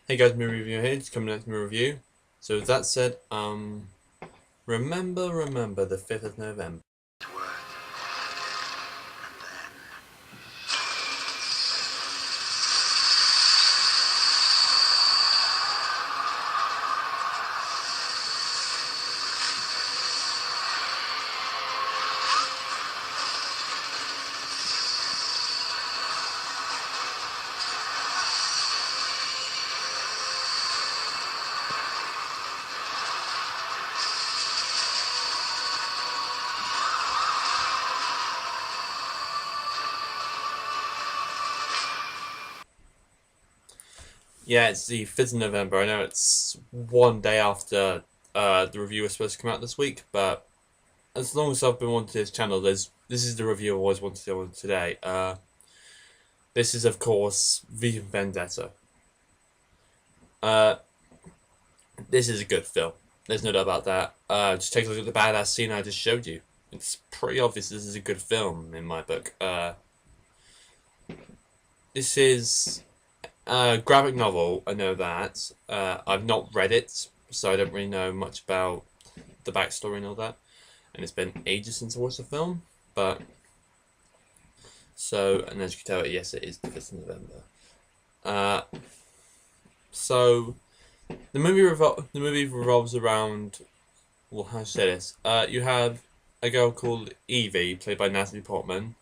Hey guys, movie review here. Just coming out to my review. So with that said, remember the 5th of November. Yeah, it's the 5th of November. I know it's one day after the review was supposed to come out this week, but as long as I've been wanting this channel, this is the review I've always wanted to do today. This is of course Vendetta. Uh, this is a good film. There's no doubt about that. Just take a look at the badass scene I just showed you. It's pretty obvious this is a good film in my book. This is a graphic novel. I know that. I've not read it, so I don't really know much about the backstory and all that. And it's been ages since I watched the film, but and as you can tell, yes, it is the 5th of November. So the movie revolves around, well, how to say this? You have a girl called Evie, played by Natalie Portman,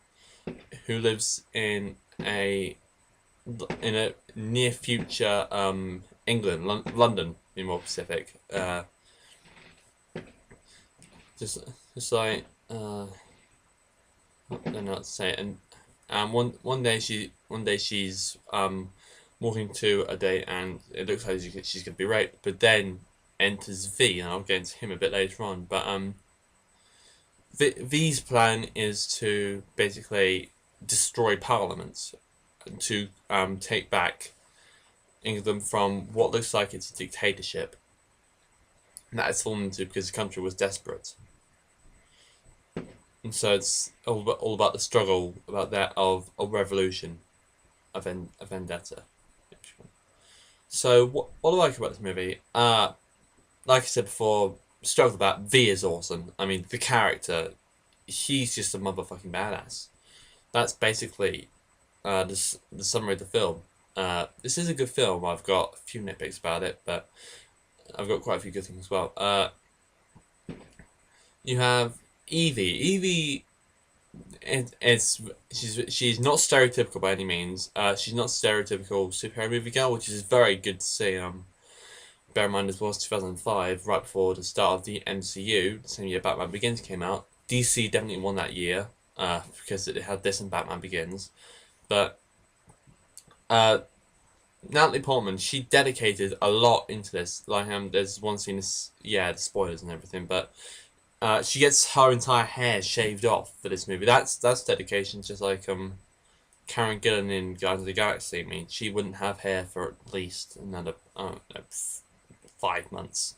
who lives in a near future England, London, to be more specific. Just like I don't know how to say it. And one day she's walking to a date, and it looks like she's gonna be raped. But then enters V, and I'll get into him a bit later on. But V's plan is to basically destroy Parliament, to take back England from what looks like it's a dictatorship that it's fallen into because the country was desperate. And so it's all about the struggle about that of a revolution, a vendetta. So what do I like about this movie? Like I said before, struggle about V is awesome. I mean, the character, he's just a motherfucking badass. That's basically the summary of the film. This is a good film. I've got a few nitpicks about it, but I've got quite a few good things as well. You have Evie. She's not stereotypical by any means. She's not stereotypical superhero movie girl, which is very good to see. Bear in mind, this was 2005, right before the start of the MCU, the same year Batman Begins came out. DC definitely won that year, because it had this and Batman Begins. But Natalie Portman, she dedicated a lot into this. Like, there's one scene, the spoilers and everything, but she gets her entire hair shaved off for this movie. That's dedication. Just like Karen Gillan in Guardians of the Galaxy. I mean, she wouldn't have hair for at least another 5 months.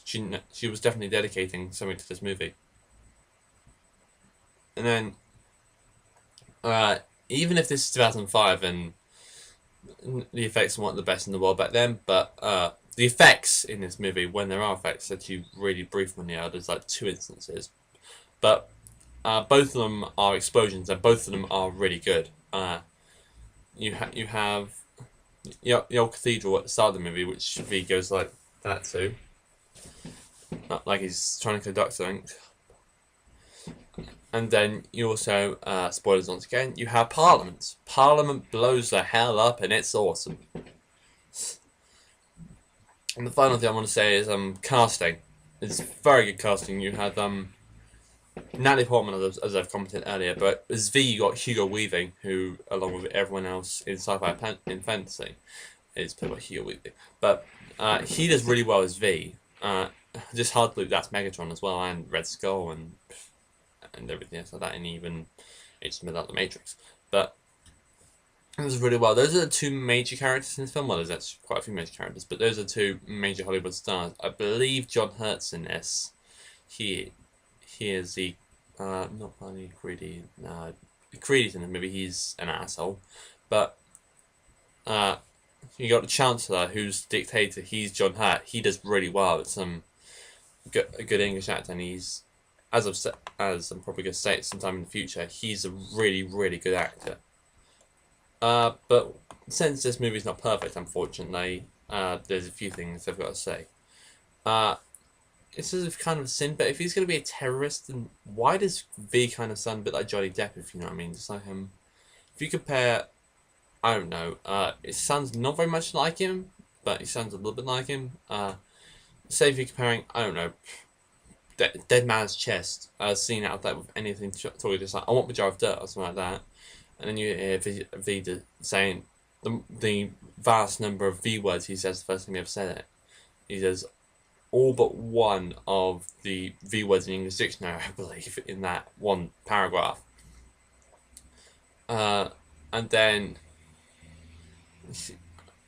She was definitely dedicating something to this movie. And then, even if this is 2005 and the effects weren't the best in the world back then, but the effects in this movie, when there are effects, actually really brief when they are. There's like 2 instances, but both of them are explosions, and both of them are really good. You have the old cathedral at the start of the movie, which V goes like that too, like he's trying to conduct something. And then you also, spoilers once again, you have Parliament. Parliament blows the hell up, and it's awesome. And the final thing I want to say is casting. It's very good casting. You have Natalie Portman, as I've commented earlier, but as V, you got Hugo Weaving, who, along with everyone else in sci-fi in fantasy, is played by Hugo Weaving. But he does really well as V. Just hard to believe that's Megatron as well, and Red Skull, and everything else like that, and even Agents Without the Matrix. But it does really well. Those are the 2 major characters in this film. Well, there's actually quite a few major characters, but those are 2 major Hollywood stars. I believe John Hurt's in this. He is the not funny Creedy. Creedy's in the movie. He's an asshole, but You got the Chancellor, who's dictator. He's John Hurt. He does really well. It's a good English actor, and he's, as I'm probably gonna say it sometime in the future, he's a really really good actor. But since this movie's not perfect, unfortunately, there's a few things I've got to say. Uh, this is kind of a sin, but if he's gonna be a terrorist, then why does V kind of sound a bit like Johnny Depp? If you know what I mean, just like him. If you compare, I don't know. It sounds not very much like him, but he sounds a little bit like him. Say if you're comparing, I don't know, Dead Man's Chest, scene out there with anything talking just like I want my jar of dirt or something like that, and then you hear V saying the vast number of V words he says the first time he ever said it. He says all but one of the V words in the English dictionary, I believe, in that one paragraph. And then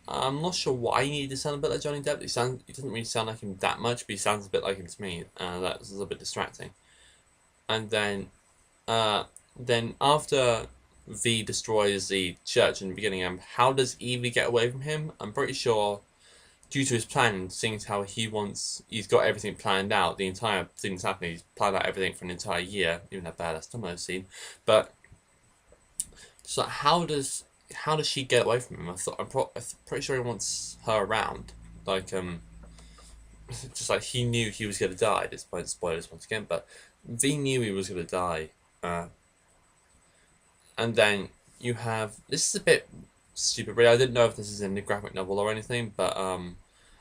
I'm not sure why he needed to sound a bit like Johnny Depp. He doesn't really sound like him that much, but he sounds a bit like him to me. That's a little bit distracting. And then after V destroys the church in the beginning, how does Evie get away from him? I'm pretty sure, due to his plan, seeing how he's got everything planned out. The entire thing that's happening, he's planned out everything for an entire year. Even that badass I've seen, but so how does she get away from him? I'm pretty sure he wants her around. Like just like he knew he was gonna die. Despite spoilers once again, but V knew he was gonna die. And then you have, this is a bit stupid, really. I didn't know if this is in the graphic novel or anything, but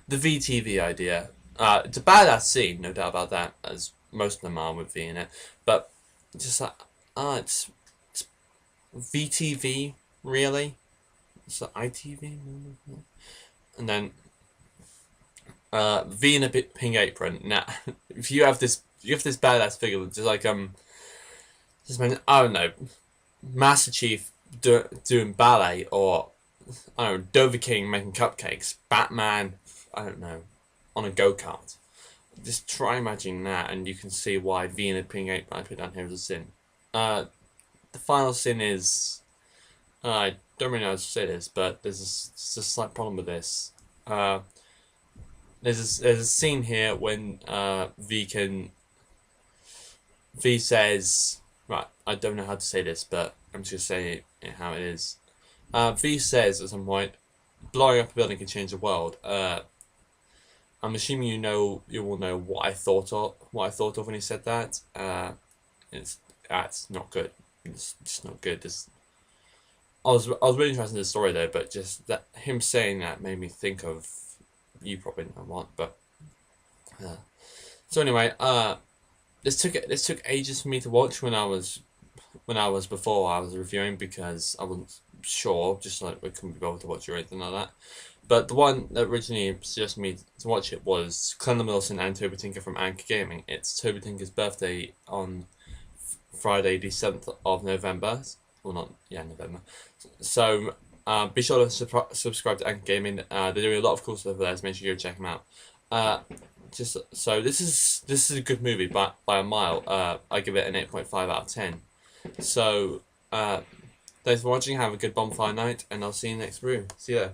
the VTV idea. It's a badass scene, no doubt about that, as most of them are with V in it. But just like it's VTV, really? It's like ITV? And then V in a pink apron. Now, if you have this badass figure, just like just I don't know, Master Chief doing ballet, or I don't know, Dover King making cupcakes, Batman, I don't know, on a go-kart. Just try imagining that, and you can see why V in a pink apron I put down here as a sin. The final sin is, I don't really know how to say this, but there's a slight problem with this. There's a scene here when V says, right, I don't know how to say this, but I'm just saying it how it is. V says at some point, blowing up a building can change the world. I'm assuming you will know what I thought of when he said that. That's not good. It's just not good. I was really interested in the story though, but just that him saying that made me think of, you probably know what, but so anyway, this took ages for me to watch when I was before I was reviewing, because I wasn't sure, just like we couldn't be bothered to watch it or anything like that. But the one that originally suggested me to watch it was Clendon Wilson and Toby Tinker from Anchor Gaming. It's Toby Tinker's birthday on Friday the 7th of November. Well, not, yeah, November. So be sure to subscribe to Anchor Gaming. They're doing a lot of cool stuff there, so make sure you go check them out. Just so this is a good movie by a mile. I give it an 8.5 out of 10. So thanks for watching. Have a good bonfire night, and I'll see you next brew. See you there.